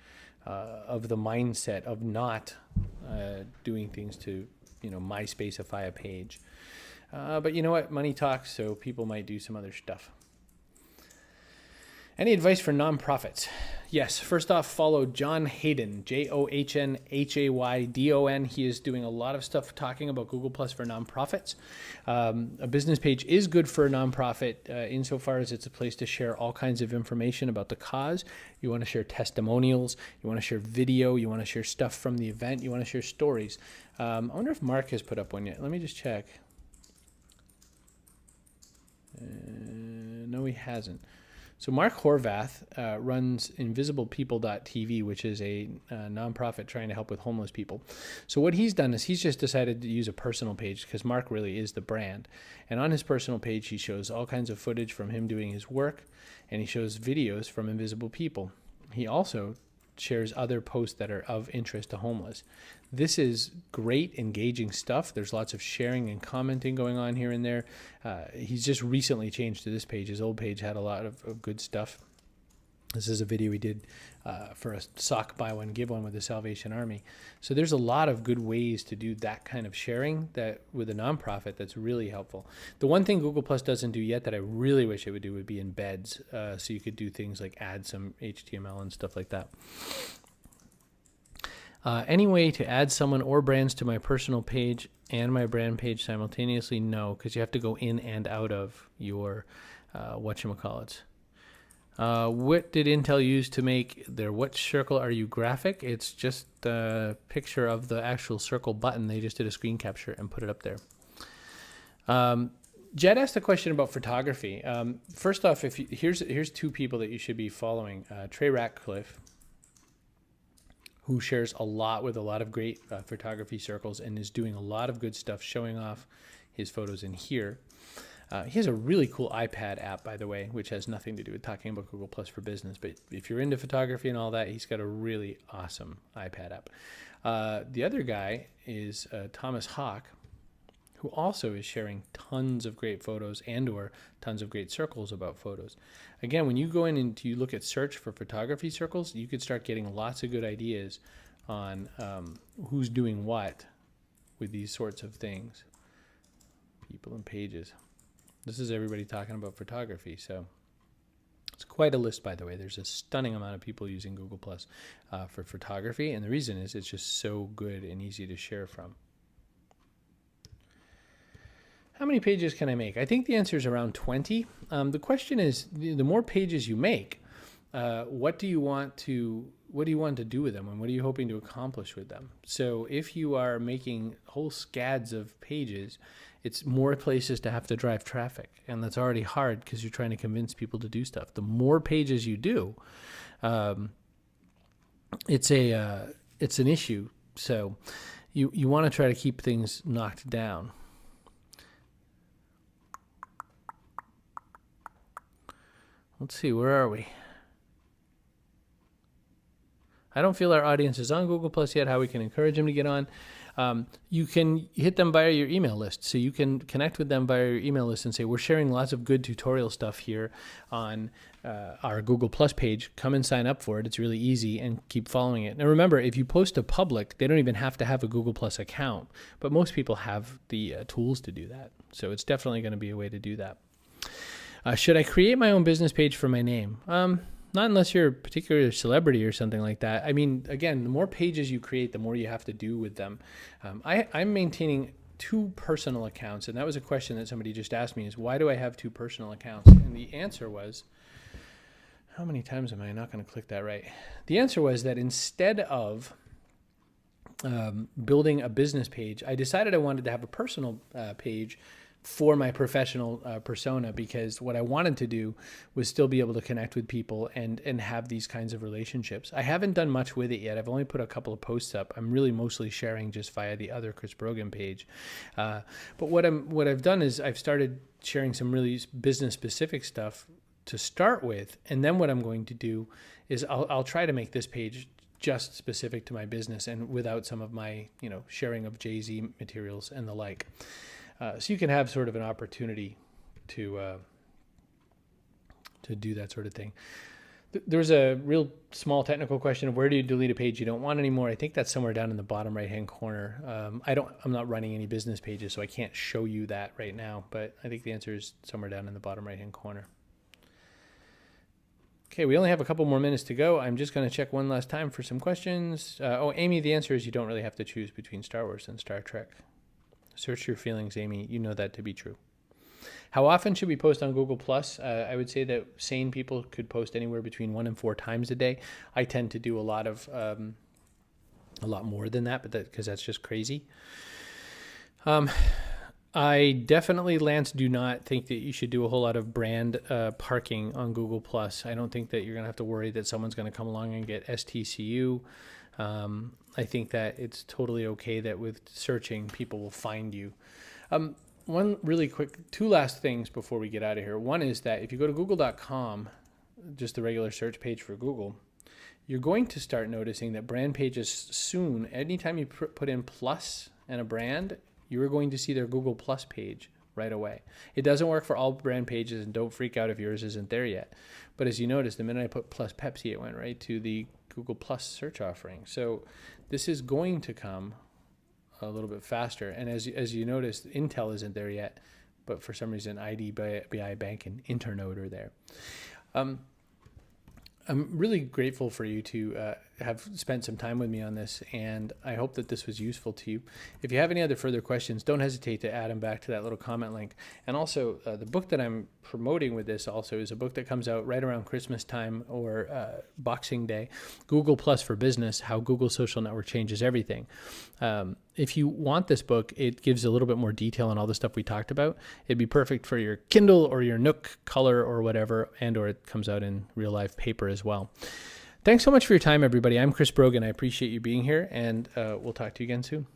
Speaker 1: of the mindset of not doing things to, MySpaceify a page. But you know what? Money talks, so people might do some other stuff. Any advice for nonprofits? Yes. First off, follow John Hayden, JohnHaydon. He is doing a lot of stuff talking about Google Plus for nonprofits. A business page is good for a nonprofit insofar as it's a place to share all kinds of information about the cause. You want to share testimonials. You want to share video. You want to share stuff from the event. You want to share stories. I wonder if Mark has put up one yet. Let me just check. No, he hasn't. So Mark Horvath runs invisiblepeople.tv, which is a nonprofit trying to help with homeless people. So what he's done is he's just decided to use a personal page because Mark really is the brand. And on his personal page, he shows all kinds of footage from him doing his work, and he shows videos from Invisible People. He also shares other posts that are of interest to homeless. This is great, engaging stuff. There's lots of sharing and commenting going on here and there. He's just recently changed to this page. His old page had a lot of good stuff. This is a video he did for a sock buy one, give one with the Salvation Army. So there's a lot of good ways to do that kind of sharing that with a nonprofit that's really helpful. The one thing Google Plus doesn't do yet that I really wish it would do would be embeds. So you could do things like add some HTML and stuff like that. Any way to add someone or brands to my personal page and my brand page simultaneously? No, because you have to go in and out of your whatchamacallits. What did Intel use to make their what circle are you graphic? It's just a picture of the actual circle button. They just did a screen capture and put it up there. Jed asked a question about photography. First off, here's two people that you should be following. Trey Ratcliffe, who shares a lot with a lot of great photography circles and is doing a lot of good stuff showing off his photos in here. He has a really cool iPad app, by the way, which has nothing to do with talking about Google Plus for Business. But if you're into photography and all that, he's got a really awesome iPad app. The other guy is Thomas Hawk, who also is sharing tons of great photos and or tons of great circles about photos. Again, when you go in and you look at search for photography circles, you could start getting lots of good ideas on who's doing what with these sorts of things. People and pages. This is everybody talking about photography. So it's quite a list, by the way. There's a stunning amount of people using Google Plus for photography. And the reason is it's just so good and easy to share from. How many pages can I make? I think the answer is around 20. The question is, the more pages you make, what do you want to do with them, and what are you hoping to accomplish with them? So if you are making whole scads of pages, it's more places to have to drive traffic, and that's already hard because you're trying to convince people to do stuff. The more pages you do, it's an issue. So you want to try to keep things knocked down. Let's see, where are we? I don't feel our audience is on Google Plus yet. How we can encourage them to get on. You can hit them via your email list. So you can connect with them via your email list and say, we're sharing lots of good tutorial stuff here on our Google Plus page. Come and sign up for it. It's really easy, and keep following it. Now remember, if you post to public, they don't even have to have a Google Plus account, but most people have the tools to do that. So it's definitely going to be a way to do that. Should I create my own business page for my name? Not unless you're a particular celebrity or something like that. I mean, again, the more pages you create, the more you have to do with them. I'm maintaining 2 personal accounts, and that was a question that somebody just asked me, is why do I have 2 personal accounts? And the answer was, how many times am I not going to click that right? The answer was that instead of building a business page, I decided I wanted to have a personal page for my professional persona, because what I wanted to do was still be able to connect with people and have these kinds of relationships. I haven't done much with it yet. I've only put a couple of posts up. I'm really mostly sharing just via the other Chris Brogan page. But what I've done is I've started sharing some really business specific stuff to start with, and then what I'm going to do is I'll try to make this page just specific to my business and without some of my sharing of Jay-Z materials and the like. So you can have sort of an opportunity to do that sort of thing. There's a real small technical question of where do you delete a page you don't want anymore? I think that's somewhere down in the bottom right-hand corner. I'm not running any business pages, so I can't show you that right now, but I think the answer is somewhere down in the bottom right-hand corner. Okay, we only have a couple more minutes to go. I'm just going to check one last time for some questions. Amy, the answer is you don't really have to choose between Star Wars and Star Trek. Search your feelings, Amy. You know that to be true. How often should we post on Google Plus? I would say that sane people could post anywhere between 1 and 4 times a day. I tend to do a lot more than that, because that's just crazy. I definitely, Lance, do not think that you should do a whole lot of brand parking on Google Plus. I don't think that you're going to have to worry that someone's going to come along and get STCU. I think that it's totally okay that with searching, people will find you. One really quick, 2 last things before we get out of here. One is that if you go to google.com, just the regular search page for Google, you're going to start noticing that brand pages soon, anytime you put in plus and a brand, you're going to see their Google Plus page right away. It doesn't work for all brand pages, and don't freak out if yours isn't there yet. But as you notice, the minute I put plus Pepsi, it went right to the Google Plus search offering. So this is going to come a little bit faster. And as you notice, Intel isn't there yet, but for some reason IDBI Bank and Internode are there. I'm really grateful for you to have spent some time with me on this, and I hope that this was useful to you. If you have any other further questions, don't hesitate to add them back to that little comment link. And also, the book that I'm promoting with this also is a book that comes out right around Christmas time or Boxing Day, Google Plus for Business, How Google Social Network Changes Everything. If you want this book, it gives a little bit more detail on all the stuff we talked about. It'd be perfect for your Kindle or your Nook Color or whatever, and or it comes out in real life paper as well. Thanks so much for your time, everybody. I'm Chris Brogan. I appreciate you being here, and we'll talk to you again soon.